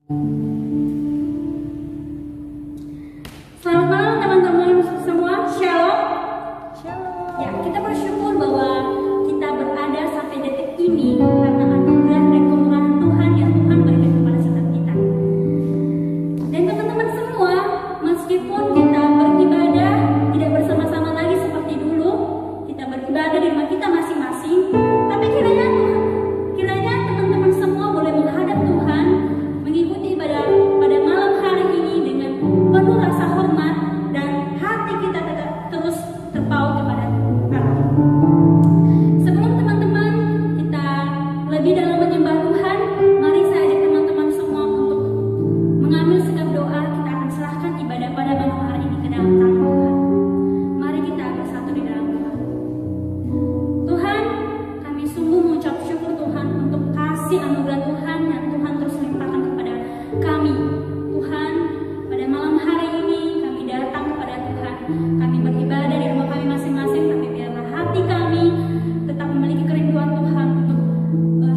Selamat malam teman-teman semua, Shalom. Ya, kita bersyukur bahwa kita berada sampai detik ini karena anugerah dan kemurahan Tuhan yang Tuhan berikan kepada setiap kita. Dan teman-teman semua, meskipun kita beribadah tidak bersama-sama lagi seperti dulu, kita beribadah di rumah kita masing-masing, tapi kiranya teman-teman semua boleh menghadap Tuhan, mengikuti ibadah pada malam hari ini dengan penuh rasa hormat dan hati kita tetap terus terpaut kepada Allah. Sebelum teman-teman kita lebih dalam menyembah Tuhan, mari saya ajak teman-teman semua untuk mengambil sikap doa. Kita akan serahkan ibadah pada malam hari ini ke dalam tangan Tuhan. Mari kita bersatu di dalam doa. Tuhan, kami sungguh mengucap syukur Tuhan untuk kasih anugerah Tuhan yang Tuhan terus limpahkan kepada kami. Tuhan, pada malam hari ini kami datang kepada Tuhan. Kami beribadah di rumah kami masing-masing, tapi biarlah hati kami tetap memiliki kerinduan Tuhan untuk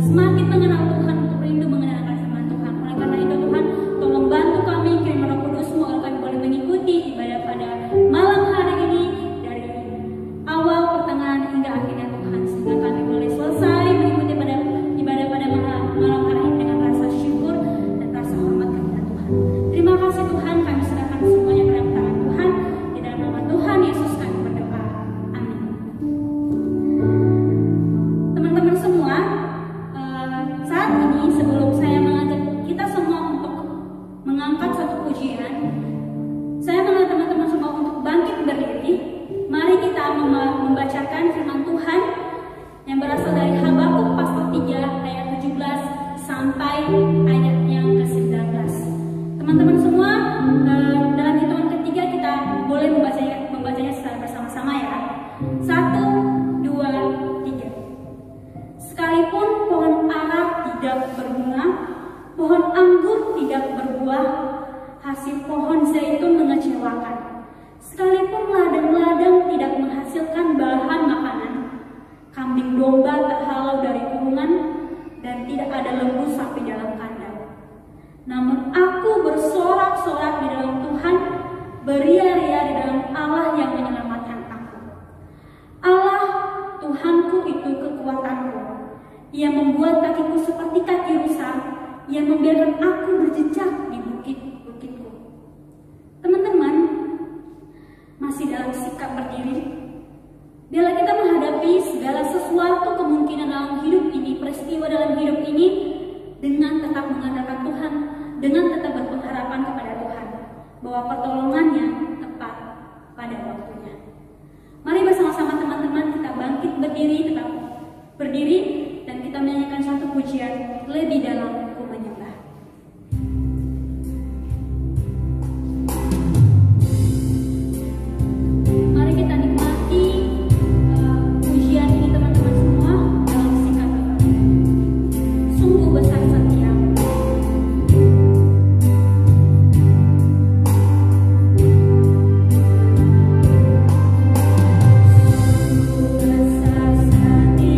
semakin mengenal Tuhan, untuk rindu mengenalkan firman Tuhan. Oleh karena itu Tuhan, tolong bantu kami, kirim Roh Kudus-Mu agar kami boleh mengikuti ibadah pada malam hari ini dari awal, pertengahan hingga akhirnya Tuhan, sehingga kami boleh selesai mengikuti ibadah pada malam hari ini dengan rasa syukur dan rasa hormat kepada Tuhan. Terima kasih Tuhan, kami serahkan semuanya pada tangan Tuhan. Di dalam nama Tuhan Yesus kami berdoa. Amin. Teman-teman semua, saat ini sebelum saya mengajak kita semua untuk mengangkat satu pujian, saya mengajak teman-teman semua untuk bangkit berdiri. Mari kita membacakan firman Tuhan yang berasal dari Habakuk pasal 3 ayat 17 sampai ayat yang ke-19. Teman-teman semua, dalam hitungan ketiga kita boleh membacanya secara bersama-sama ya. 1, 2, 3. Sekalipun pohon ara tidak berbunga, pohon anggur tidak berbuah, hasil pohon zaitun mengecewakan. Sekalipun ladang-ladang tidak menghasilkan bahan makanan, kambing domba terhalau dari kurungan, dan tidak ada lembu sapi dalam kandang. Namun aku bersorak-sorak di dalam Tuhan, beria-ria di dalam Allah yang menyelamatkan aku. Allah Tuhanku itu kekuatanku. Ia membuat kakiku seperti kaki rusa. Ia membiarkan aku berjejak di bukit-bukitku. Teman-teman, masih dalam sikap berdiri. Bila kita menghadapi segala sesuatu kemungkinan dalam hidup ini, peristiwa dalam hidup ini, dengan tetap mengandalkan Tuhan, dengan tetap berpengharapan kepada Tuhan, bahwa pertolongannya tepat pada waktunya. Mari bersama-sama teman-teman kita bangkit berdiri, tetap berdiri, dan kita menyanyikan satu pujian, lebih dalam ku menyembah. Mari kita nikmati pujian ini teman-teman semua dalam sikap doa. Sungguh besar setiamu. Besar setiamu.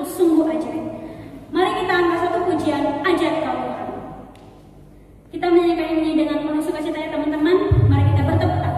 sungguh ajaib. Mari kita angkat satu pujian, Ajaib Kau Tuhan. Kita menyanyikan ini dengan penuh sukacita ya teman-teman. Mari kita bertepuk tangan.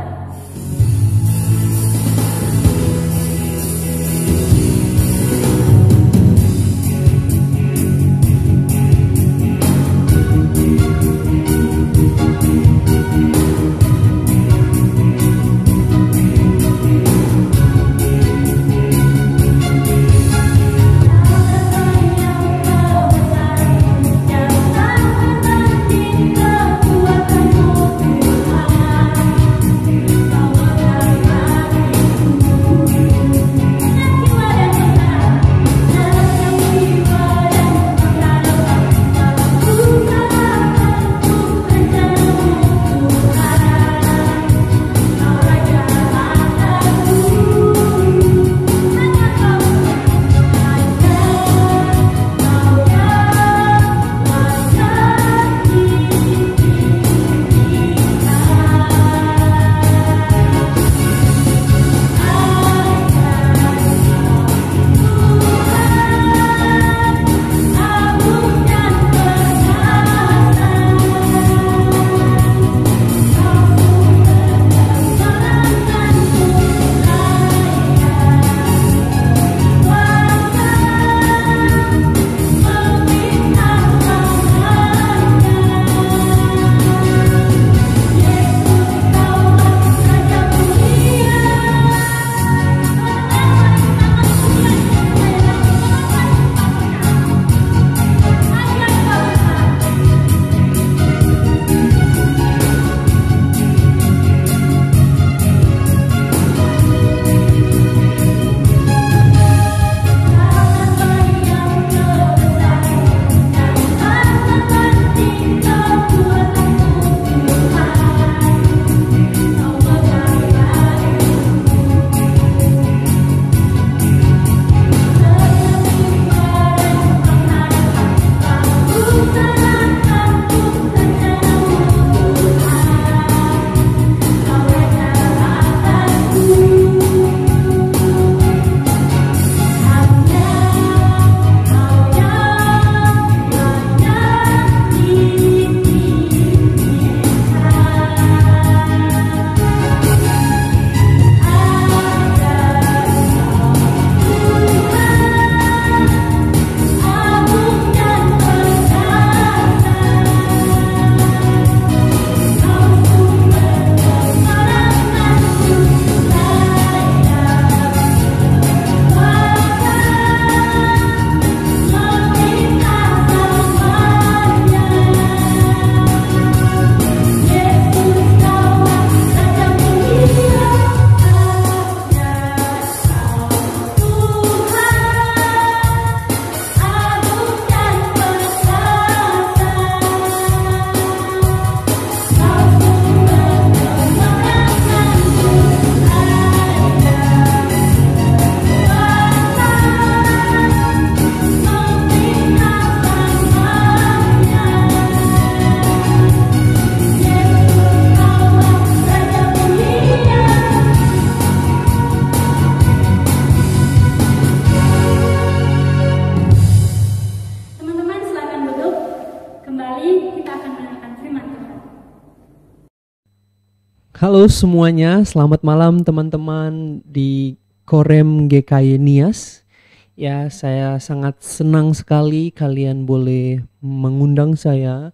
Halo semuanya, selamat malam teman-teman di Korem GKY Nias. Ya, saya sangat senang sekali kalian boleh mengundang saya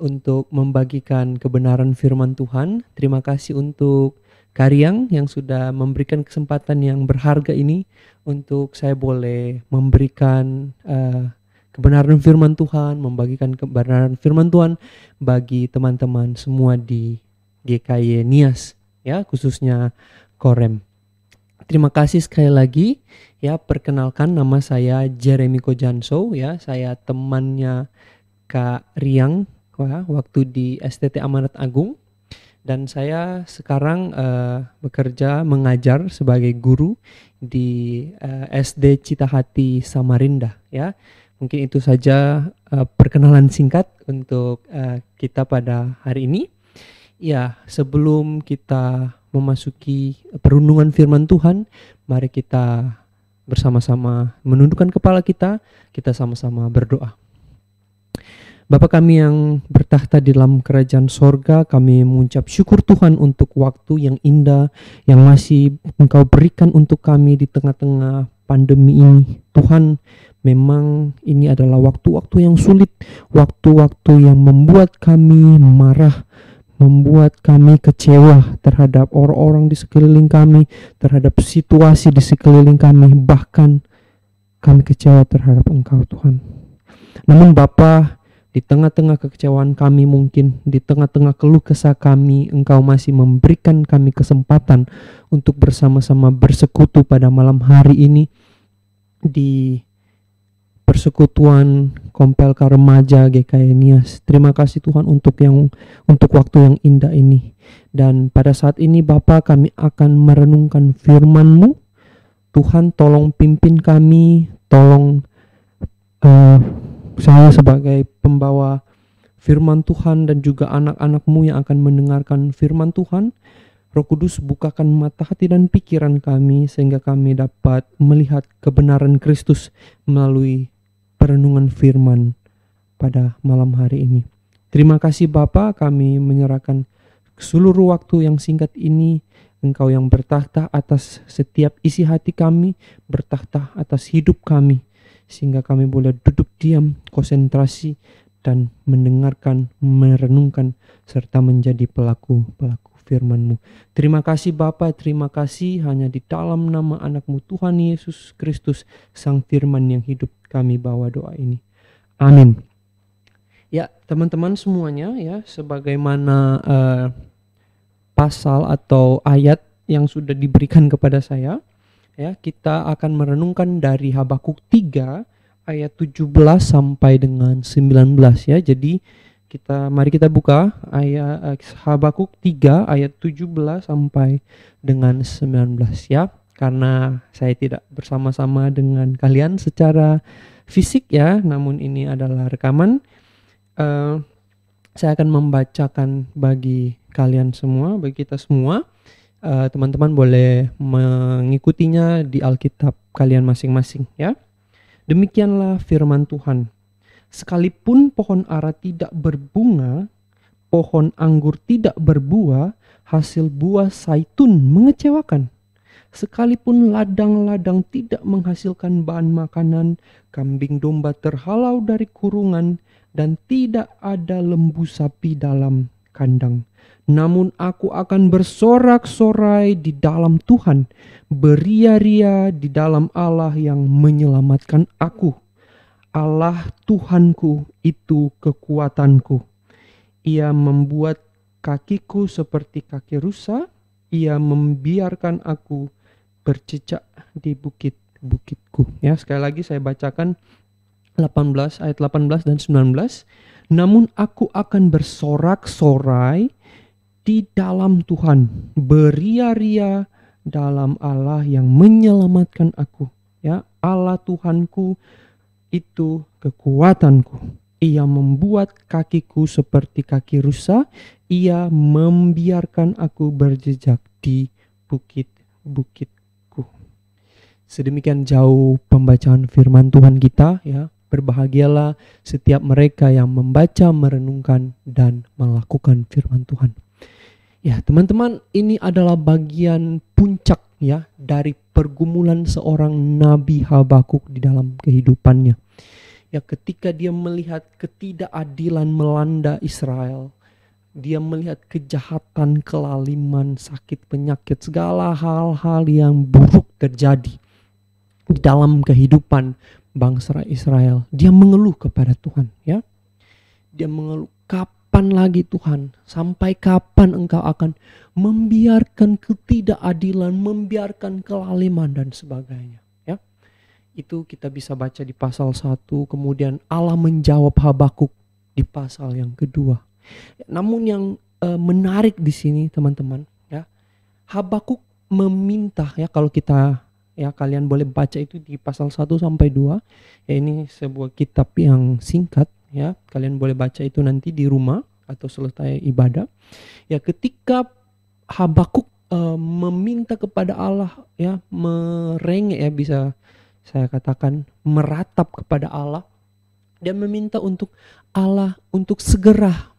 untuk membagikan kebenaran firman Tuhan. Terima kasih untuk Karyang yang sudah memberikan kesempatan yang berharga ini untuk saya boleh memberikan kebenaran firman Tuhan, membagikan kebenaran firman Tuhan bagi teman-teman semua di GKY Nias, ya, khususnya Korem. Terima kasih sekali lagi, ya. Perkenalkan, nama saya Jeremy Kojanso, ya. Saya temannya Kak Riang, waktu di STT Amanat Agung, dan saya sekarang bekerja mengajar sebagai guru di SD Citahati Samarinda, ya. Mungkin itu saja perkenalan singkat untuk kita pada hari ini. Ya, sebelum kita memasuki perundungan firman Tuhan, mari kita bersama-sama menundukkan kepala kita sama-sama berdoa. Bapa kami yang bertahta di dalam kerajaan sorga, kami mengucap syukur Tuhan untuk waktu yang indah yang masih Engkau berikan untuk kami di tengah-tengah pandemi ini. Tuhan, memang ini adalah waktu-waktu yang sulit, waktu-waktu yang membuat kami marah, membuat kami kecewa terhadap orang-orang di sekeliling kami, terhadap situasi di sekeliling kami, bahkan kami kecewa terhadap Engkau Tuhan. Namun Bapa, di tengah-tengah kekecewaan kami, mungkin di tengah-tengah keluh kesah kami, Engkau masih memberikan kami kesempatan untuk bersama-sama bersekutu pada malam hari ini di persekutuan Kompelka Remaja GKI Nias. Terima kasih Tuhan untuk waktu yang indah ini. Dan pada saat ini Bapa, kami akan merenungkan firman-Mu. Tuhan, tolong pimpin kami, tolong saya sebagai pembawa firman Tuhan dan juga anak-anak-Mu yang akan mendengarkan firman Tuhan. Roh Kudus, bukakan mata hati dan pikiran kami sehingga kami dapat melihat kebenaran Kristus melalui perenungan firman pada malam hari ini. Terima kasih Bapa, kami menyerahkan seluruh waktu yang singkat ini. Engkau yang bertahta atas setiap isi hati kami, bertahta atas hidup kami, sehingga kami boleh duduk diam, konsentrasi, dan mendengarkan, merenungkan, serta menjadi pelaku-pelaku firman-Mu. Terima kasih Bapa, terima kasih hanya di dalam nama anak-Mu Tuhan Yesus Kristus, Sang Firman yang hidup, kami bawa doa ini. Amin. Ya, teman-teman semuanya, ya, sebagaimana pasal atau ayat yang sudah diberikan kepada saya, ya, kita akan merenungkan dari Habakuk 3 ayat 17 sampai dengan 19 ya. Jadi mari kita buka ayat Habakuk 3 ayat 17 sampai dengan 19 ya. Karena saya tidak bersama-sama dengan kalian secara fisik ya, namun ini adalah rekaman. Saya akan membacakan bagi kalian semua, bagi kita semua. Teman-teman boleh mengikutinya di Alkitab kalian masing-masing ya. Demikianlah firman Tuhan. Sekalipun pohon ara tidak berbunga, pohon anggur tidak berbuah, hasil buah zaitun mengecewakan. Sekalipun ladang-ladang tidak menghasilkan bahan makanan, kambing domba terhalau dari kurungan, dan tidak ada lembu sapi dalam kandang. Namun aku akan bersorak-sorai di dalam Tuhan, beria-ria di dalam Allah yang menyelamatkan aku. Allah Tuhanku itu kekuatanku. Ia membuat kakiku seperti kaki rusa. Ia membiarkan aku berjejak di bukit-bukitku. Ya, sekali lagi saya bacakan ayat 18 dan 19. Namun aku akan bersorak-sorai di dalam Tuhan, beria-ria dalam Allah yang menyelamatkan aku. Ya, Allah Tuhanku itu kekuatanku. Ia membuat kakiku seperti kaki rusa. Ia membiarkan aku berjejak di bukit-bukitku. Sedemikian jauh pembacaan firman Tuhan kita ya. Berbahagialah setiap mereka yang membaca, merenungkan, dan melakukan firman Tuhan. Ya, teman-teman, ini adalah bagian puncak ya dari pergumulan seorang Nabi Habakuk di dalam kehidupannya. Ya, ketika dia melihat ketidakadilan melanda Israel, dia melihat kejahatan, kelaliman, sakit, penyakit, segala hal-hal yang buruk terjadi di dalam kehidupan bangsa Israel. Dia mengeluh kepada Tuhan ya. Dia mengeluh, kapan lagi Tuhan? Sampai kapan Engkau akan membiarkan ketidakadilan, membiarkan kelaliman dan sebagainya ya. Itu kita bisa baca di pasal 1. Kemudian Allah menjawab Habakuk di pasal yang kedua. Namun yang menarik di sini teman-teman ya, Habakuk meminta ya, kalau kita ya, kalian boleh baca itu di pasal 1 sampai 2. Ya, ini sebuah kitab yang singkat ya. Kalian boleh baca itu nanti di rumah atau selesai ibadah. Ya, ketika Habakuk meminta kepada Allah ya, merengek ya, bisa saya katakan meratap kepada Allah dan meminta untuk Allah untuk segera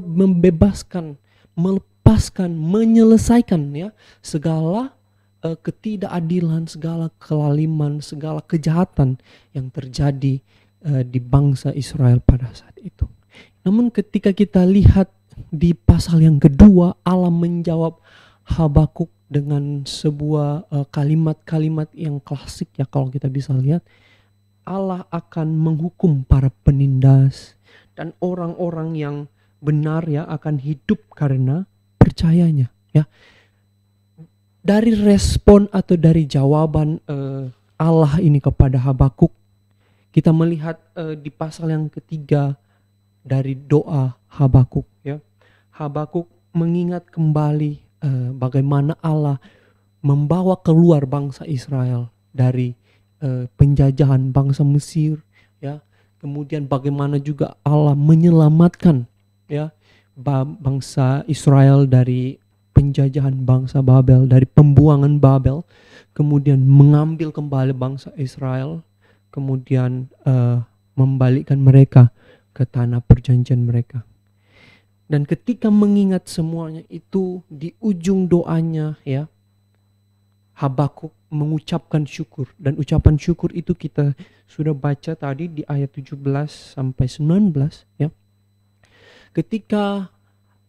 membebaskan, melepaskan, menyelesaikan ya segala ketidakadilan, segala kelaliman, segala kejahatan yang terjadi di bangsa Israel pada saat itu. Namun ketika kita lihat di pasal yang kedua, Allah menjawab Habakuk dengan sebuah kalimat-kalimat yang klasik ya, kalau kita bisa lihat. Allah akan menghukum para penindas dan orang-orang yang benar ya akan hidup karena percayanya ya. Dari respon atau dari jawaban Allah ini kepada Habakuk, kita melihat di pasal yang ketiga dari doa Habakuk ya. Habakuk mengingat kembali bagaimana Allah membawa keluar bangsa Israel dari penjajahan bangsa Mesir ya. Kemudian bagaimana juga Allah menyelamatkan ya bangsa Israel dari penjajahan bangsa Babel, dari pembuangan Babel, kemudian mengambil kembali bangsa Israel, kemudian membalikkan mereka ke tanah perjanjian mereka. Dan ketika mengingat semuanya itu, di ujung doanya ya, Habakuk mengucapkan syukur, dan ucapan syukur itu kita sudah baca tadi di ayat 17 sampai 19 ya. Ketika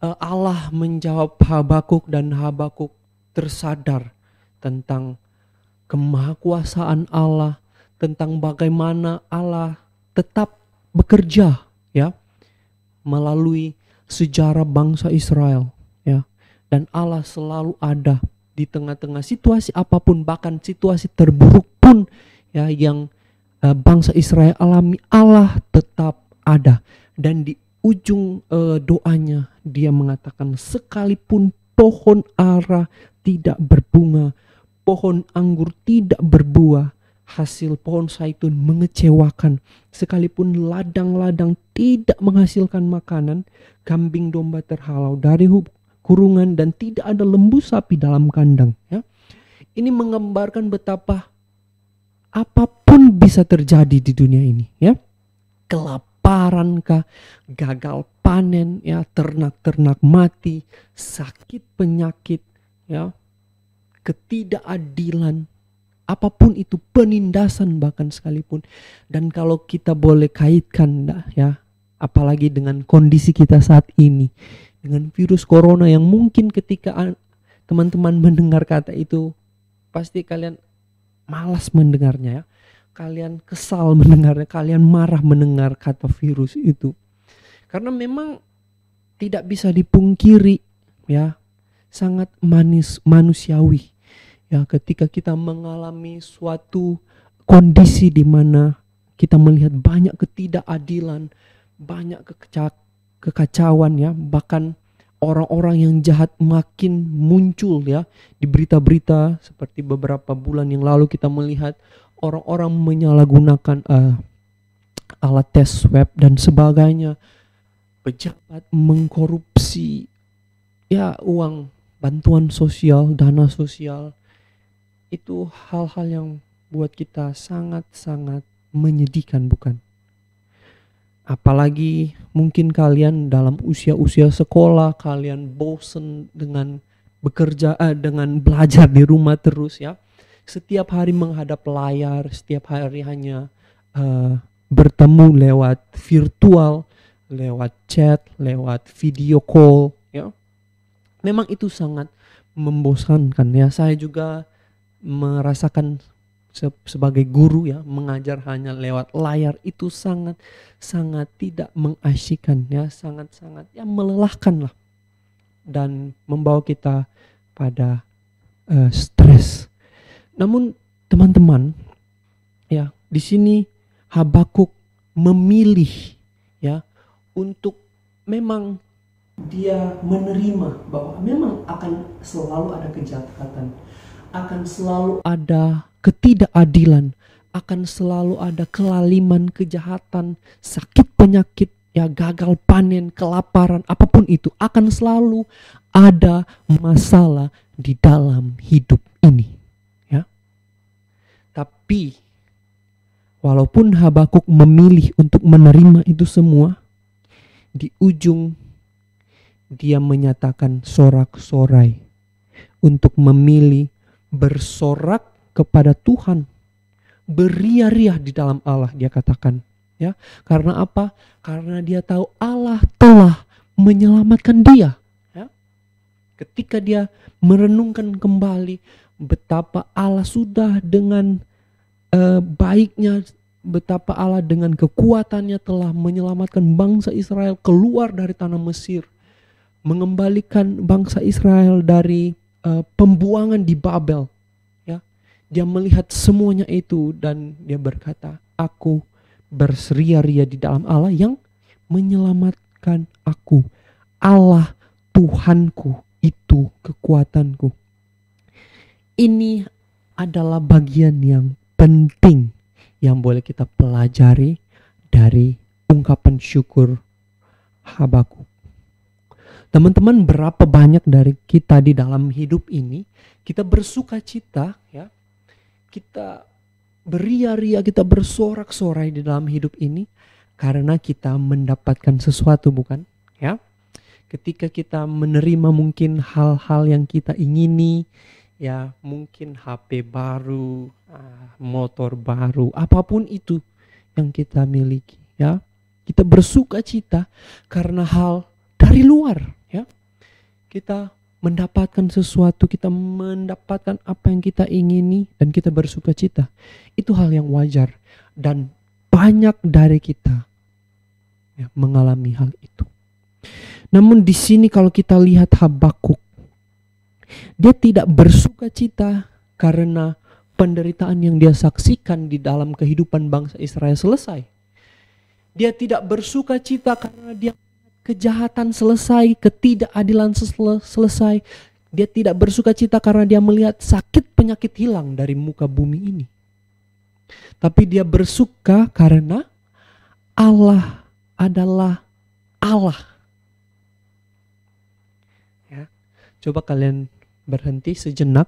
Allah menjawab Habakuk dan Habakuk tersadar tentang kemahakuasaan Allah, tentang bagaimana Allah tetap bekerja ya melalui sejarah bangsa Israel ya, dan Allah selalu ada di tengah-tengah situasi apapun, bahkan situasi terburuk pun ya yang bangsa Israel alami, Allah tetap ada. Dan di ujung doanya dia mengatakan, sekalipun pohon ara tidak berbunga, pohon anggur tidak berbuah, hasil pohon zaitun mengecewakan, sekalipun ladang-ladang tidak menghasilkan makanan, kambing domba terhalau dari kurungan, dan tidak ada lembu sapi dalam kandang ya. Ini menggambarkan betapa apapun bisa terjadi di dunia ini ya. Kelaparan kah, gagal panen ya, ternak-ternak mati, sakit penyakit ya, ketidakadilan, apapun itu, penindasan bahkan sekalipun. Dan kalau kita boleh kaitkan ya, apalagi dengan kondisi kita saat ini, dengan virus corona yang mungkin ketika teman-teman mendengar kata itu, pasti kalian malas mendengarnya ya. Kalian kesal mendengarnya, kalian marah mendengar kata virus itu. Karena memang tidak bisa dipungkiri ya, sangat manusiawi ya ketika kita mengalami suatu kondisi di mana kita melihat banyak ketidakadilan, banyak kekacauan ya, bahkan orang-orang yang jahat makin muncul ya. Di berita-berita seperti beberapa bulan yang lalu kita melihat orang-orang menyalahgunakan alat tes swab dan sebagainya, pejabat mengkorupsi ya uang bantuan sosial, dana sosial. Itu hal-hal yang buat kita sangat-sangat menyedihkan, bukan? Apalagi mungkin kalian dalam usia-usia sekolah, kalian bosen dengan bekerja, dengan belajar di rumah terus ya. Setiap hari menghadap layar, setiap hari hanya bertemu lewat virtual, lewat chat, lewat video call ya. Memang itu sangat membosankan ya. Saya juga merasakan sebagai guru ya, mengajar hanya lewat layar itu sangat tidak mengasyikkan ya, sangat ya melelahkan lah, dan membawa kita pada stres. Namun teman-teman ya, di sini Habakuk memilih ya untuk memang dia menerima bahwa memang akan selalu ada kejahatan, akan selalu ada ketidakadilan, akan selalu ada kelaliman, kejahatan, sakit penyakit, ya gagal panen, kelaparan, apapun itu akan selalu ada masalah di dalam hidup ini, ya. Tapi walaupun Habakuk memilih untuk menerima itu semua, di ujung dia menyatakan sorak-sorai untuk memilih bersorak kepada Tuhan, beria-riah di dalam Allah, dia katakan, ya. Karena apa? Karena dia tahu Allah telah menyelamatkan dia, ya. Ketika dia merenungkan kembali betapa Allah sudah dengan baiknya, betapa Allah dengan kekuatannya telah menyelamatkan bangsa Israel keluar dari tanah Mesir, mengembalikan bangsa Israel dari pembuangan di Babel, ya. Dia melihat semuanya itu dan dia berkata, aku berseria-ria di dalam Allah yang menyelamatkan aku. Allah Tuhanku, itu kekuatanku. Ini adalah bagian yang penting yang boleh kita pelajari dari ungkapan syukur Habakuk. Teman-teman, berapa banyak dari kita di dalam hidup ini kita bersuka cita, ya, kita beria-ria, kita bersorak-sorai di dalam hidup ini karena kita mendapatkan sesuatu, bukan? Ya, ketika kita menerima mungkin hal-hal yang kita ingini, ya, mungkin HP baru, motor baru, apapun itu yang kita miliki, ya, kita bersuka cita karena hal dari luar, ya. Kita mendapatkan sesuatu, kita mendapatkan apa yang kita ingini dan kita bersuka cita. Itu hal yang wajar dan banyak dari kita, ya, mengalami hal itu. Namun di sini kalau kita lihat Habakuk, dia tidak bersuka cita karena penderitaan yang dia saksikan di dalam kehidupan bangsa Israel selesai. Dia tidak bersuka cita karena dia kejahatan selesai, ketidakadilan selesai. Dia tidak bersuka cita karena dia melihat sakit penyakit hilang dari muka bumi ini. Tapi dia bersuka karena Allah adalah Allah. Ya. Coba kalian berhenti sejenak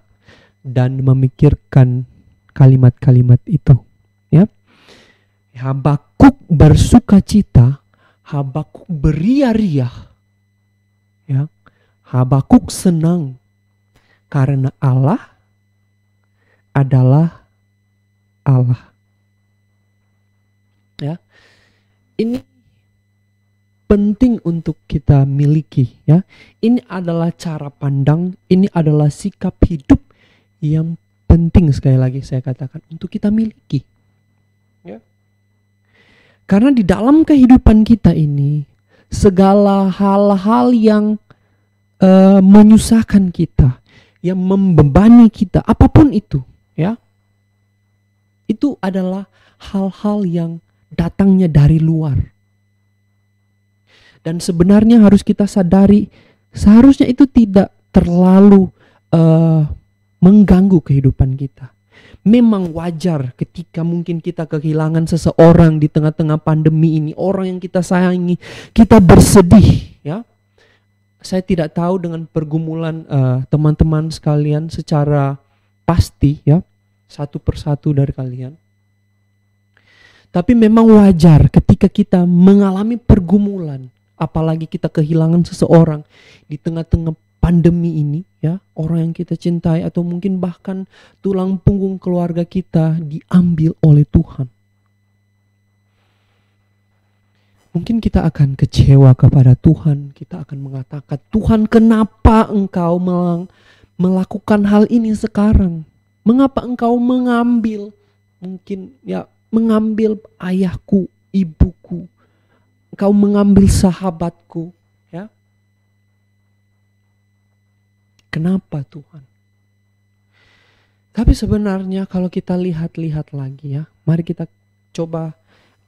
dan memikirkan kalimat-kalimat itu, ya. Habakuk bersuka cita, Habakuk beria-riah, ya. Habakuk senang karena Allah adalah Allah, ya. Ini penting untuk kita miliki, ya. Ini adalah cara pandang, ini adalah sikap hidup yang penting, sekali lagi saya katakan, untuk kita miliki, ya. Karena di dalam kehidupan kita ini, segala hal-hal yang menyusahkan kita, yang membebani kita, apapun itu, ya, itu adalah hal-hal yang datangnya dari luar. Dan sebenarnya harus kita sadari, seharusnya itu tidak terlalu mengganggu kehidupan kita. Memang wajar ketika mungkin kita kehilangan seseorang di tengah-tengah pandemi ini, orang yang kita sayangi, kita bersedih, ya. Saya tidak tahu dengan pergumulan teman-teman sekalian secara pasti, ya, satu persatu dari kalian. Tapi memang wajar ketika kita mengalami pergumulan, apalagi kita kehilangan seseorang di tengah-tengah pandemi ini, ya, orang yang kita cintai atau mungkin bahkan tulang punggung keluarga kita diambil oleh Tuhan. Mungkin kita akan kecewa kepada Tuhan, kita akan mengatakan, Tuhan, kenapa Engkau melakukan hal ini sekarang? Mengapa Engkau mengambil, mungkin ya, mengambil ayahku, ibuku, Engkau mengambil sahabatku, ya. Kenapa Tuhan? Tapi sebenarnya kalau kita lihat-lihat lagi, ya, mari kita coba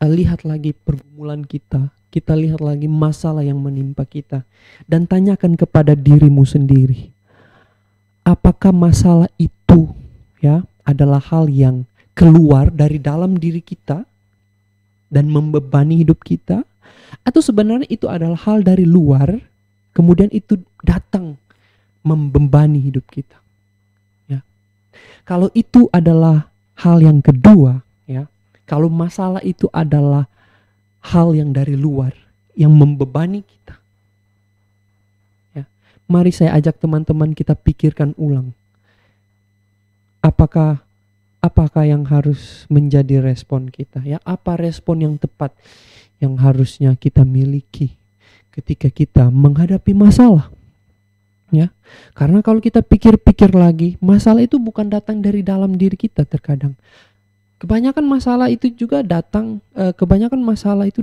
lihat lagi pergumulan kita. Kita lihat lagi masalah yang menimpa kita. Dan tanyakan kepada dirimu sendiri. Apakah masalah itu, ya, adalah hal yang keluar dari dalam diri kita dan membebani hidup kita? Atau sebenarnya itu adalah hal dari luar, kemudian itu datang membebani hidup kita, ya. Kalau itu adalah hal yang kedua, ya, kalau masalah itu adalah hal yang dari luar yang membebani kita, ya, mari saya ajak teman-teman kita pikirkan ulang. Apakah yang harus menjadi respon kita, ya? Apa respon yang tepat yang harusnya kita miliki ketika kita menghadapi masalah, ya? Karena kalau kita pikir-pikir lagi, masalah itu bukan datang dari dalam diri kita terkadang. Kebanyakan masalah itu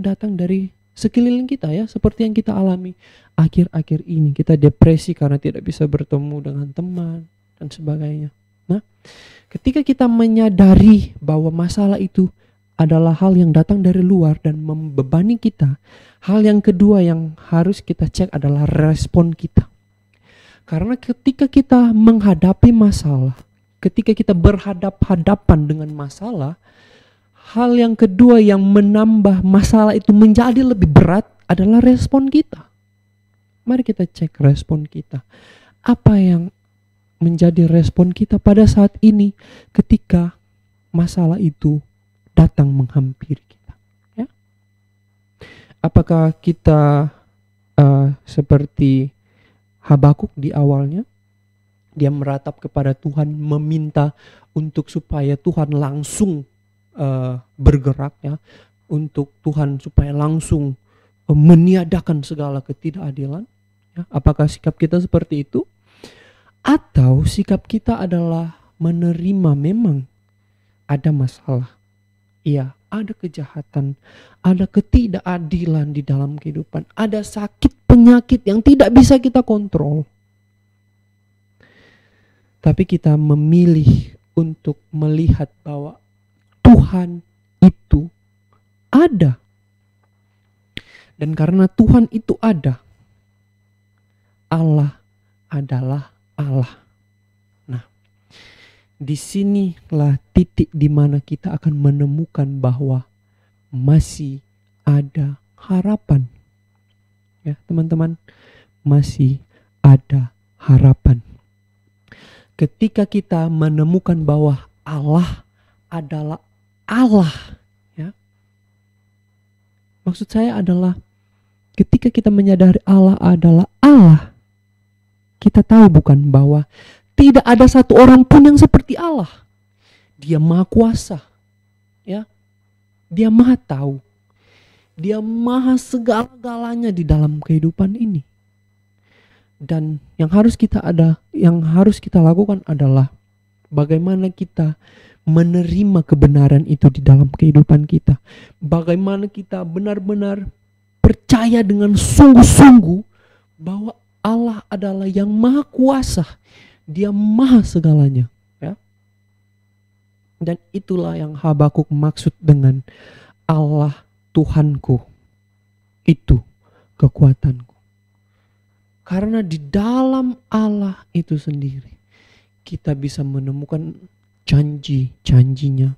datang dari sekeliling kita, ya, seperti yang kita alami akhir-akhir ini. Kita depresi karena tidak bisa bertemu dengan teman dan sebagainya. Nah, ketika kita menyadari bahwa masalah itu adalah hal yang datang dari luar dan membebani kita, hal yang kedua yang harus kita cek adalah respon kita. Karena ketika kita menghadapi masalah, ketika kita berhadapan dengan masalah, hal yang kedua yang menambah masalah itu menjadi lebih berat adalah respon kita. Mari kita cek respon kita. Apa yang menjadi respon kita pada saat ini ketika masalah itu datang menghampiri kita, ya? Apakah kita seperti Habakuk di awalnya, dia meratap kepada Tuhan, meminta untuk supaya Tuhan langsung bergerak, ya, untuk Tuhan supaya langsung meniadakan segala ketidakadilan, ya? Apakah sikap kita seperti itu? Atau sikap kita adalah menerima memang ada masalah, iya, ada kejahatan, ada ketidakadilan di dalam kehidupan, ada sakit penyakit yang tidak bisa kita kontrol. Tapi kita memilih untuk melihat bahwa Tuhan itu ada. Dan karena Tuhan itu ada, Allah adalah Allah. Nah, disinilah titik di mana kita akan menemukan bahwa masih ada harapan. Ya, teman-teman, masih ada harapan. Ketika kita menemukan bahwa Allah adalah Allah, ya. Maksud saya adalah ketika kita menyadari Allah adalah Allah, kita tahu bukan bahwa tidak ada satu orang pun yang seperti Allah. Dia maha kuasa, ya. Dia maha tahu. Dia maha segala-galanya di dalam kehidupan ini. Dan yang harus kita lakukan adalah bagaimana kita menerima kebenaran itu di dalam kehidupan kita. Bagaimana kita benar-benar percaya dengan sungguh-sungguh bahwa Allah adalah yang maha kuasa. Dia maha segalanya, ya. Dan itulah yang Habakuk maksud dengan Allah Tuhanku, itu kekuatanku. Karena di dalam Allah itu sendiri kita bisa menemukan janji-janjinya.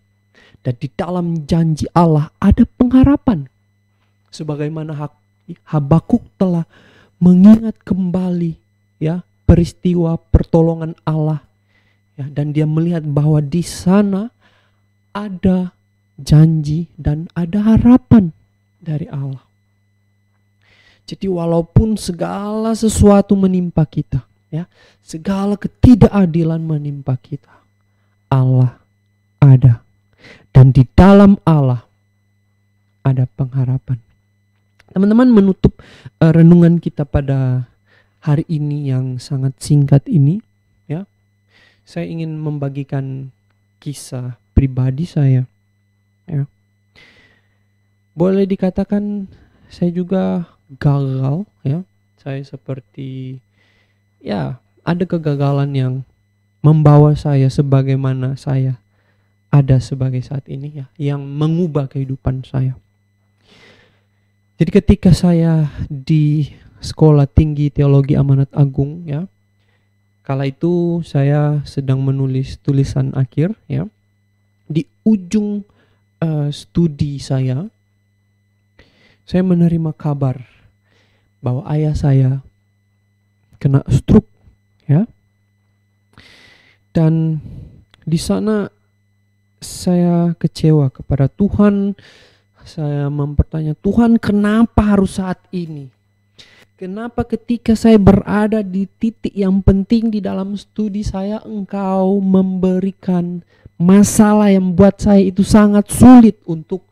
Dan di dalam janji Allah ada pengharapan. Sebagaimana Habakuk telah mengingat kembali, ya, peristiwa pertolongan Allah, ya, dan dia melihat bahwa di sana ada janji dan ada harapan dari Allah. Jadi walaupun segala sesuatu menimpa kita, ya, segala ketidakadilan menimpa kita, Allah ada, dan di dalam Allah ada pengharapan. Teman-teman, menutup renungan kita pada hari ini yang sangat singkat ini, ya, saya ingin membagikan kisah pribadi saya, ya. Boleh dikatakan saya juga gagal, ya. Saya seperti, ya, ada kegagalan yang membawa saya sebagaimana saya ada sebagai saat ini, ya, yang mengubah kehidupan saya. Jadi ketika saya di Sekolah Tinggi Teologi Amanat Agung, ya, kala itu saya sedang menulis tulisan akhir, ya. Di ujung studi saya menerima kabar bahwa ayah saya kena stroke, ya. Dan di sana saya kecewa kepada Tuhan. Saya mempertanya, Tuhan, kenapa harus saat ini? Kenapa ketika saya berada di titik yang penting di dalam studi saya, Engkau memberikan masalah yang buat saya itu sangat sulit untuk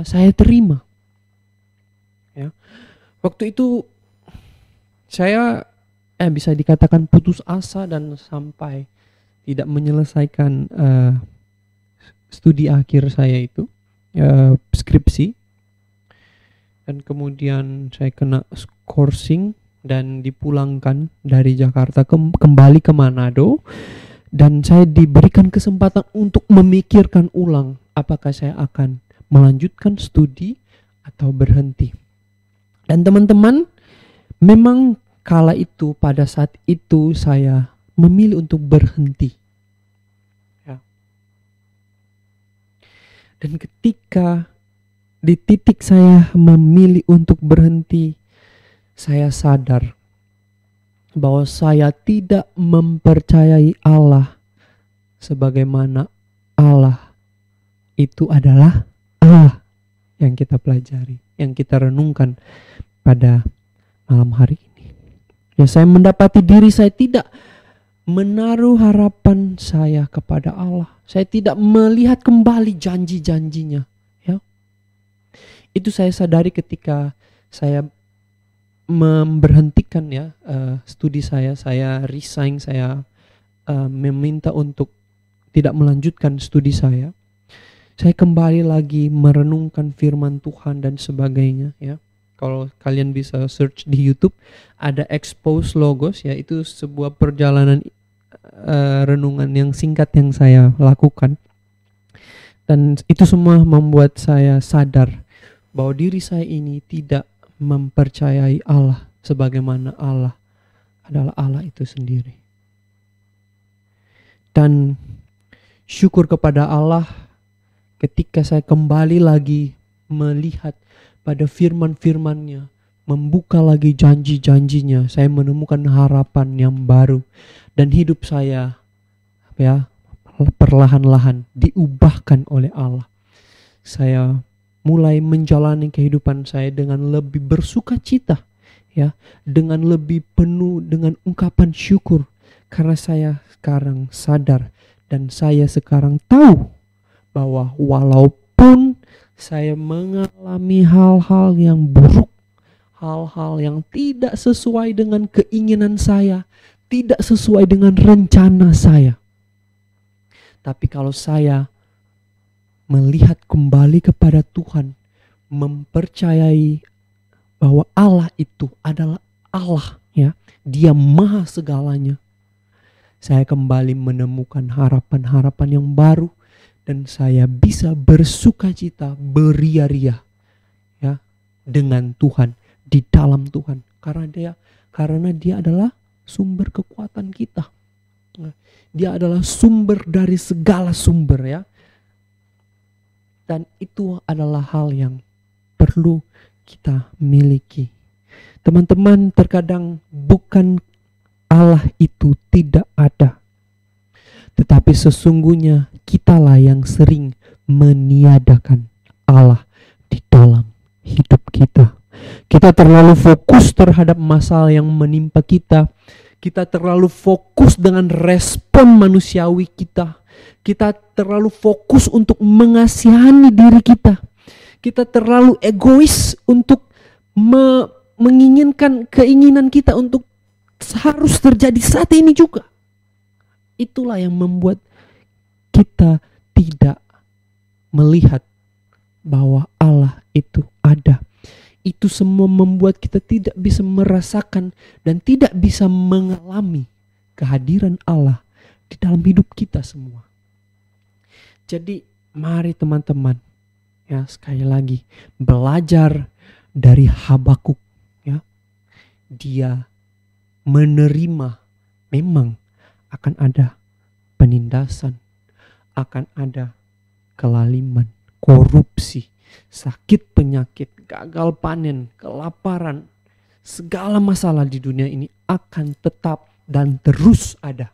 saya terima. Waktu itu saya bisa dikatakan putus asa dan sampai tidak menyelesaikan studi akhir saya itu, skripsi. Dan kemudian saya kena skorsing dan dipulangkan dari Jakarta kembali ke Manado. Dan saya diberikan kesempatan untuk memikirkan ulang apakah saya akan melanjutkan studi atau berhenti. Dan teman-teman, memang kala itu, pada saat itu saya memilih untuk berhenti. Dan ketika di titik saya memilih untuk berhenti, saya sadar bahwa saya tidak mempercayai Allah sebagaimana Allah itu adalah Allah yang kita pelajari, yang kita renungkan pada malam hari ini. Saya mendapati diri saya tidak menaruh harapan saya kepada Allah. Saya tidak melihat kembali janji-janjinya. Itu saya sadari ketika saya memberhentikan studi saya resign, saya meminta untuk tidak melanjutkan studi saya. Saya kembali lagi merenungkan firman Tuhan dan sebagainya. Kalau kalian bisa search di YouTube, ada Expose Logos, itu sebuah perjalanan renungan yang singkat yang saya lakukan. Dan itu semua membuat saya sadar bahwa diri saya ini tidak mempercayai Allah sebagaimana Allah adalah Allah itu sendiri. Dan syukur kepada Allah ketika saya kembali lagi melihat pada firman-firman-Nya, membuka lagi janji-janjinya, saya menemukan harapan yang baru. Dan hidup saya perlahan-lahan diubahkan oleh Allah. Saya mulai menjalani kehidupan saya dengan lebih bersuka cita, dengan lebih penuh dengan ungkapan syukur, karena saya sekarang sadar dan saya sekarang tahu bahwa walaupun saya mengalami hal-hal yang buruk, hal-hal yang tidak sesuai dengan keinginan saya, tidak sesuai dengan rencana saya, tapi kalau saya melihat kembali kepada Tuhan, mempercayai bahwa Allah itu adalah Allah, Dia maha segalanya, saya kembali menemukan harapan-harapan yang baru dan saya bisa bersukacita, beria-ria dengan Tuhan, di dalam Tuhan, karena Dia adalah sumber kekuatan kita. Dia adalah sumber dari segala sumber, dan itu adalah hal yang perlu kita miliki. Teman-teman, terkadang bukan Allah itu tidak ada, tetapi sesungguhnya kitalah yang sering meniadakan Allah di dalam hidup kita. Kita terlalu fokus terhadap masalah yang menimpa kita. Kita terlalu fokus dengan respon manusiawi kita. Kita terlalu fokus untuk mengasihani diri kita. Kita terlalu egois untuk menginginkan keinginan kita untuk harus terjadi saat ini juga. Itulah yang membuat kita tidak melihat bahwa Allah itu ada. Itu semua membuat kita tidak bisa merasakan dan tidak bisa mengalami kehadiran Allah di dalam hidup kita semua. Jadi mari teman-teman, sekali lagi belajar dari Habakuk, dia menerima memang akan ada penindasan, akan ada kelaliman, korupsi, sakit penyakit, gagal panen, kelaparan, segala masalah di dunia ini akan tetap dan terus ada.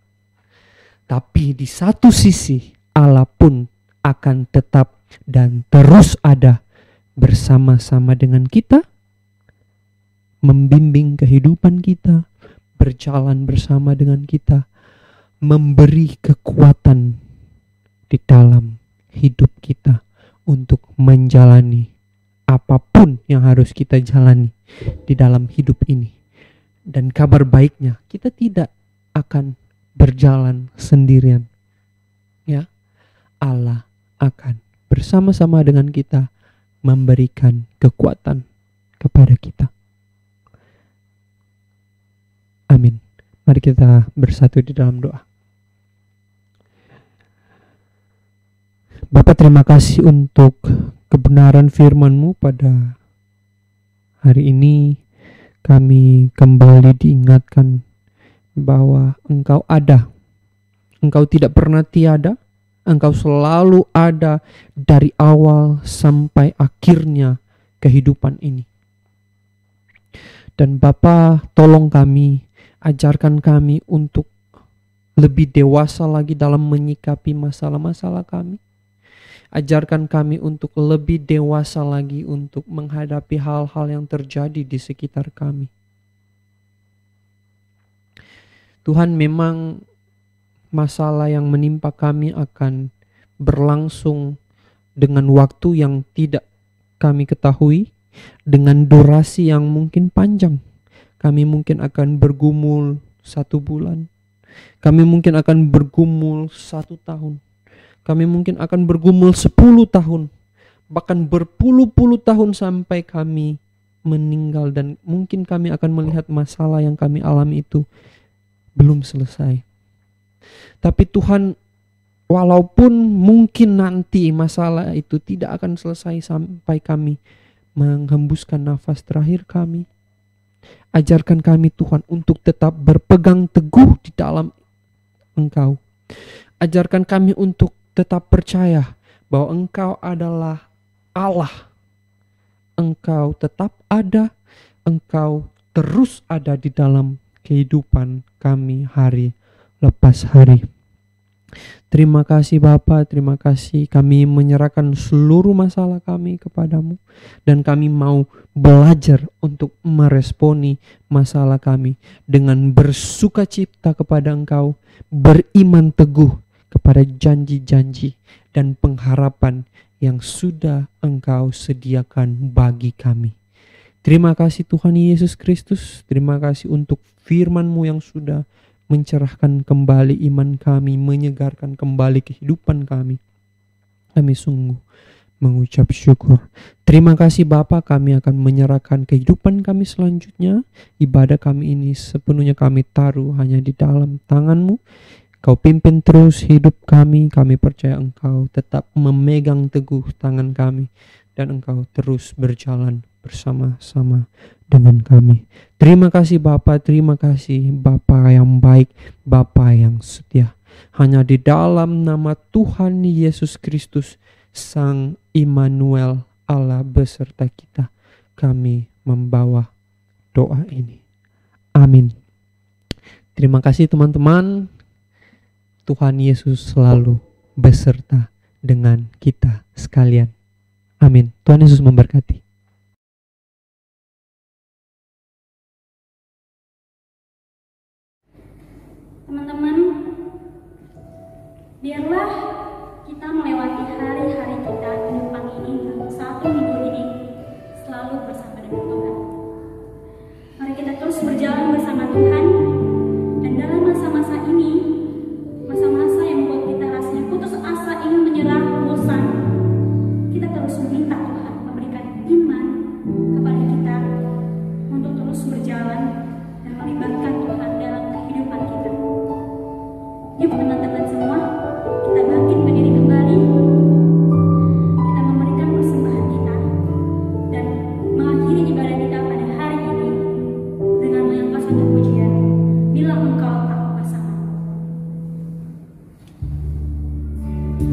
Tapi di satu sisi Allah pun akan tetap dan terus ada bersama-sama dengan kita, membimbing kehidupan kita, berjalan bersama dengan kita, memberi kekuatan di dalam hidup kita untuk menjalani apapun yang harus kita jalani di dalam hidup ini. Dan kabar baiknya, kita tidak akan berjalan sendirian. Ya, Allah akan bersama-sama dengan kita memberikan kekuatan kepada kita. Amin. Mari kita bersatu di dalam doa. Bapa, terima kasih untuk kebenaran firman-Mu pada hari ini. Kami kembali diingatkan bahwa Engkau ada. Engkau tidak pernah tiada. Engkau selalu ada dari awal sampai akhirnya kehidupan ini. Dan Bapa, tolong kami, ajarkan kami untuk lebih dewasa lagi dalam menyikapi masalah-masalah kami. Ajarkan kami untuk lebih dewasa lagi untuk menghadapi hal-hal yang terjadi di sekitar kami. Tuhan, memang masalah yang menimpa kami akan berlangsung dengan waktu yang tidak kami ketahui, dengan durasi yang mungkin panjang. Kami mungkin akan bergumul 1 bulan. Kami mungkin akan bergumul 1 tahun. Kami mungkin akan bergumul 10 tahun. Bahkan berpuluh-puluh tahun sampai kami meninggal. Dan mungkin kami akan melihat masalah yang kami alami itu belum selesai. Tapi Tuhan, walaupun mungkin nanti masalah itu tidak akan selesai sampai kami menghembuskan nafas terakhir kami, ajarkan kami Tuhan untuk tetap berpegang teguh di dalam Engkau. Ajarkan kami untuk tetap percaya bahwa Engkau adalah Allah. Engkau tetap ada, Engkau terus ada di dalam kehidupan kami hari lepas hari. Terima kasih Bapa, terima kasih, kami menyerahkan seluruh masalah kami kepadamu. Dan kami mau belajar untuk meresponi masalah kami dengan bersukacita kepada Engkau, beriman teguh kepada janji-janji dan pengharapan yang sudah Engkau sediakan bagi kami. Terima kasih Tuhan Yesus Kristus, terima kasih untuk firman-Mu yang sudah mencerahkan kembali iman kami, menyegarkan kembali kehidupan kami. Kami sungguh mengucap syukur. Terima kasih Bapa, kami akan menyerahkan kehidupan kami selanjutnya. Ibadah kami ini sepenuhnya kami taruh hanya di dalam tangan-Mu. Kau pimpin terus hidup kami percaya Engkau tetap memegang teguh tangan kami. Dan Engkau terus berjalan bersama-sama dengan kami. Terima kasih Bapa, terima kasih Bapa yang baik, Bapa yang setia. Hanya di dalam nama Tuhan Yesus Kristus, Sang Immanuel, Allah beserta kita, kami membawa doa ini. Amin. Terima kasih teman-teman. Tuhan Yesus selalu beserta dengan kita sekalian. Amin. Tuhan Yesus memberkati. Teman-teman, biarlah kita melewati hari-hari kita di depan ini, 1 minggu ini, selalu bersama dengan Tuhan. Mari kita terus berjalan bersama Tuhan. Dan dalam masa-masa ini, masa-masa yang membuat kita rasanya putus asa, ingin menyerah, bosan, kita terus meminta Tuhan memberikan iman kepada kita untuk terus berjalan dan melibatkan Tuhan dalam kehidupan kita. Yuk teman-teman semua, kita bangkit berdiri kembali. Kita memberikan persembahan kita dan mengakhiri ibadah kita pada hari ini dengan mengangkat satu pujian, Bila Engkau aku bersama. Engkau bersamaku.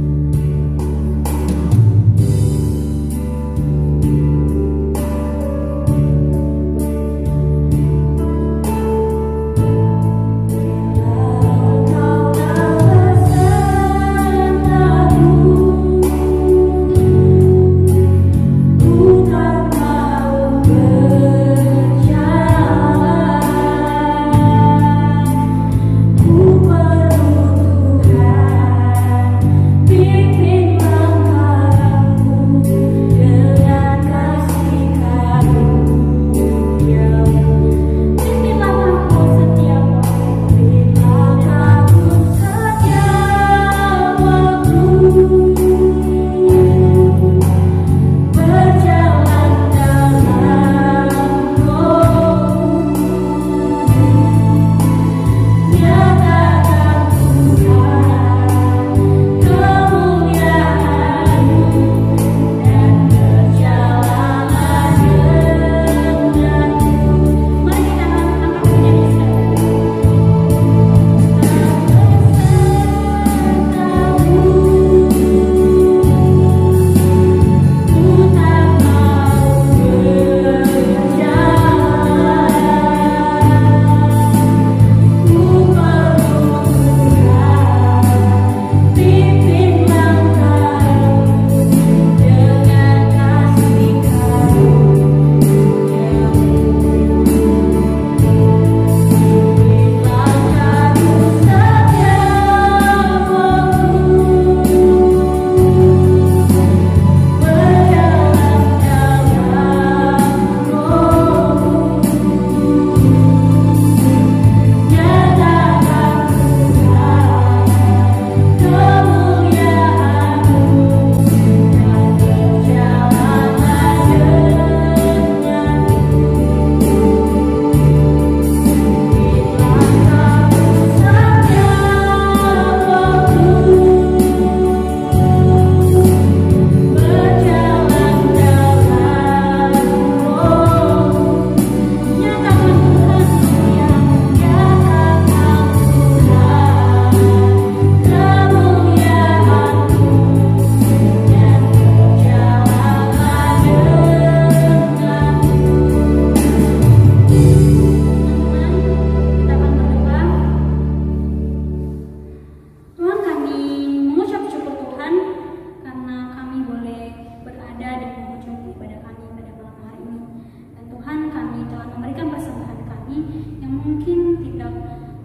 ibadah kami pada malam hari ini. Dan Tuhan, kami telah memberikan persembahan kami yang mungkin tidak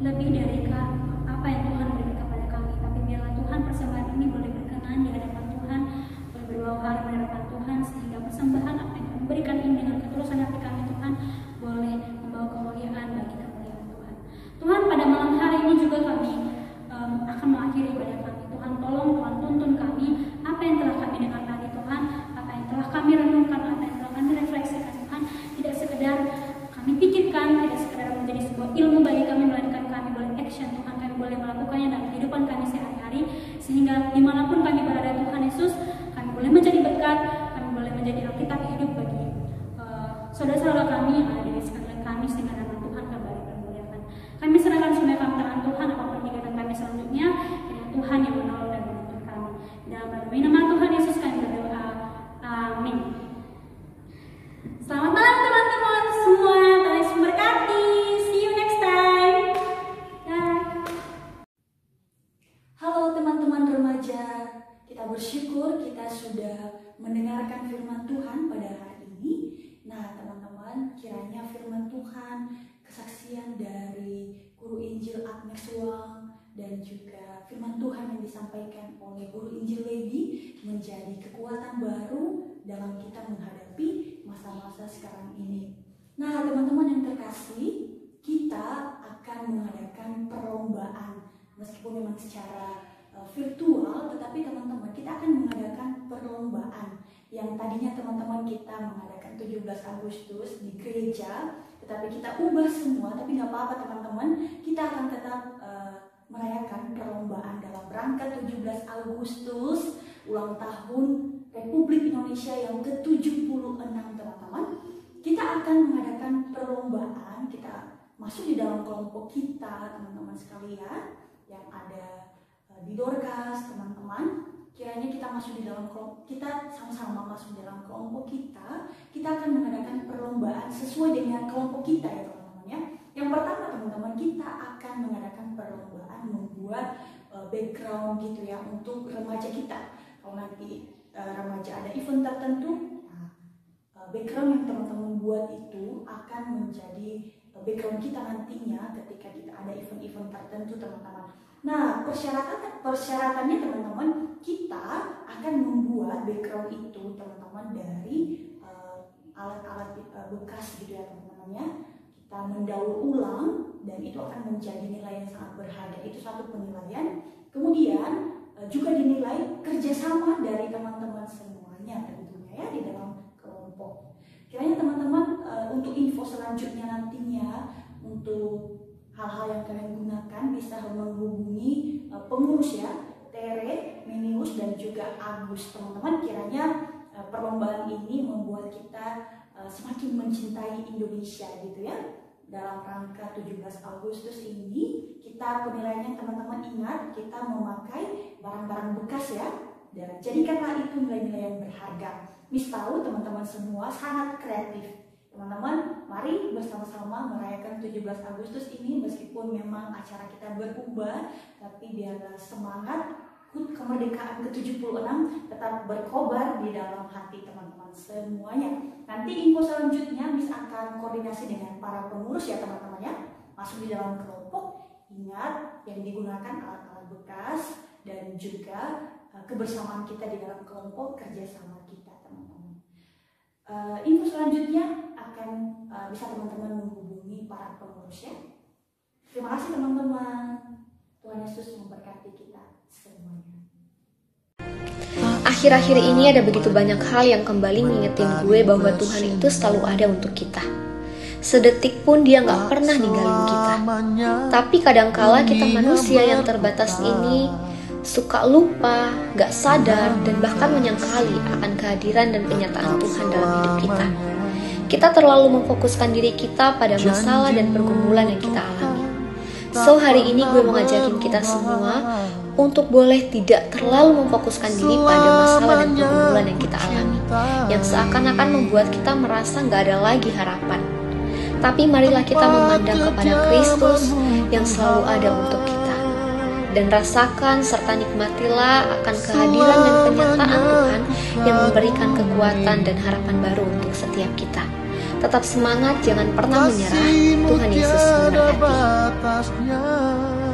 lebih dari apa yang Tuhan berikan kepada kami, tapi biarlah Tuhan persembahan ini boleh berkenan di hadapan Tuhan, boleh berbawa hari di hadapan Tuhan, sehingga persembahan apa yang kami berikan ini dengan ketulusan hati kami Tuhan boleh membawa kemuliaan bagi kemuliaan Tuhan. Tuhan, pada malam hari ini juga kami akan mengakhiri ibadah kami. Tuhan, tolong Tuhan tuntun kami apa yang telah kami dengar tadi Tuhan, apa yang telah kami renungkan, apa yang telah kami refleksikan Tuhan, tidak sekedar kami pikirkan, tidak sekedar menjadi sebuah ilmu bagi kami, melainkan kami boleh action Tuhan, kami boleh melakukannya dalam kehidupan kami sehari-hari, sehingga dimanapun kami berada Tuhan Yesus, kami boleh menjadi berkat, kami boleh menjadi Alkitab hidup bagi saudara-saudara kami yang ada di sekeliling kami, sehingga nama Tuhan kembali bermuliakan. Kami serahkan semua kami tangan Tuhan, apapun kegiatan kami selanjutnya, kiranya Tuhan yang menolong dan menuntun kami. Dalam nama Tuhan Yesus kami berdoa. Amin. Selamat malam teman-teman semua, Tuhan Yesus memberkati. See you next time. Dah. Halo teman-teman remaja, kita bersyukur kita sudah mendengarkan firman Tuhan pada hari ini. Nah teman-teman, kiranya firman Tuhan, kesaksian dari Guru Injil Agnes Wang, dan juga firman Tuhan yang disampaikan oleh Guru Injil Levi menjadi kekuatan baru dalam kita menghadapi masa-masa sekarang ini. Nah teman-teman yang terkasih, kita akan mengadakan perlombaan meskipun memang secara virtual, tetapi teman-teman kita akan mengadakan perlombaan yang tadinya teman-teman kita mengadakan 17 Agustus di gereja, tetapi kita ubah semua. Tapi nggak apa-apa teman-teman, kita akan tetap merayakan perlombaan dalam rangka 17 Agustus, ulang tahun Republik Indonesia yang ke-76 teman-teman. Kita akan mengadakan perlombaan, kita masuk di dalam kelompok kita teman-teman sekalian yang ada di Dorcas teman-teman. Kiranya kita masuk di dalam kelompok, kita sama-sama masuk di dalam kelompok kita akan mengadakan perlombaan sesuai dengan kelompok kita ya teman-teman ya. Yang pertama teman-teman, kita akan mengadakan perlombaan membuat background gitu ya untuk remaja kita. Kalau nanti remaja ada event tertentu, background yang teman-teman buat itu akan menjadi background kita nantinya ketika kita ada event-event tertentu teman-teman. Nah persyaratannya teman-teman, kita akan membuat background itu teman-teman dari alat-alat bekas gitu ya teman-teman ya. Kita mendaur ulang dan itu akan menjadi nilai yang sangat berharga, itu satu penilaian. Kemudian juga dinilai kerjasama dari teman-teman semuanya tentunya ya di dalam kelompok. Kiranya teman-teman untuk info selanjutnya nantinya untuk hal-hal yang kalian gunakan bisa menghubungi pengurus ya, Tere, Menius dan juga Agus teman-teman. Kiranya perlombaan ini membuat kita semakin mencintai Indonesia gitu ya. Dalam rangka 17 Agustus ini kita penilaiannya teman-teman ingat, kita memakai barang-barang bekas ya, dan jadikanlah itu nilai-nilai yang berharga. Mis tahu teman-teman semua sangat kreatif. Teman-teman, mari bersama-sama merayakan 17 Agustus ini meskipun memang acara kita berubah, tapi biarlah semangat HUT kemerdekaan ke-76 tetap berkobar di dalam hati teman-teman semuanya. Nanti info selanjutnya bisa akan koordinasi dengan para pengurus ya teman-teman ya. Masuk di dalam kelompok, ingat yang digunakan alat-alat bekas dan juga kebersamaan kita di dalam kelompok, kerjasama kita teman-teman. Info selanjutnya akan bisa teman-teman menghubungi para pengurus ya. Terima kasih teman-teman. Tuhan Yesus memberkati kita semuanya. Akhir-akhir ini ada begitu banyak hal yang kembali ngingetin gue bahwa Tuhan itu selalu ada untuk kita. Sedetik pun dia gak pernah ninggalin kita. Tapi kadangkala kita manusia yang terbatas ini suka lupa, gak sadar, dan bahkan menyangkali akan kehadiran dan penyataan Tuhan dalam hidup kita. Kita terlalu memfokuskan diri kita pada masalah dan pergumulan yang kita alami. So hari ini gue mau ngajakin kita semua untuk boleh tidak terlalu memfokuskan diri pada masalah dan pergumulan yang kita alami, yang seakan-akan membuat kita merasa gak ada lagi harapan. Tapi marilah kita memandang kepada Kristus yang selalu ada untuk kita. dan rasakan serta nikmatilah akan kehadiran dan penyataan Tuhan yang memberikan kekuatan dan harapan baru untuk setiap kita. Tetap semangat, jangan pernah menyerah. Tuhan Yesus memberkati.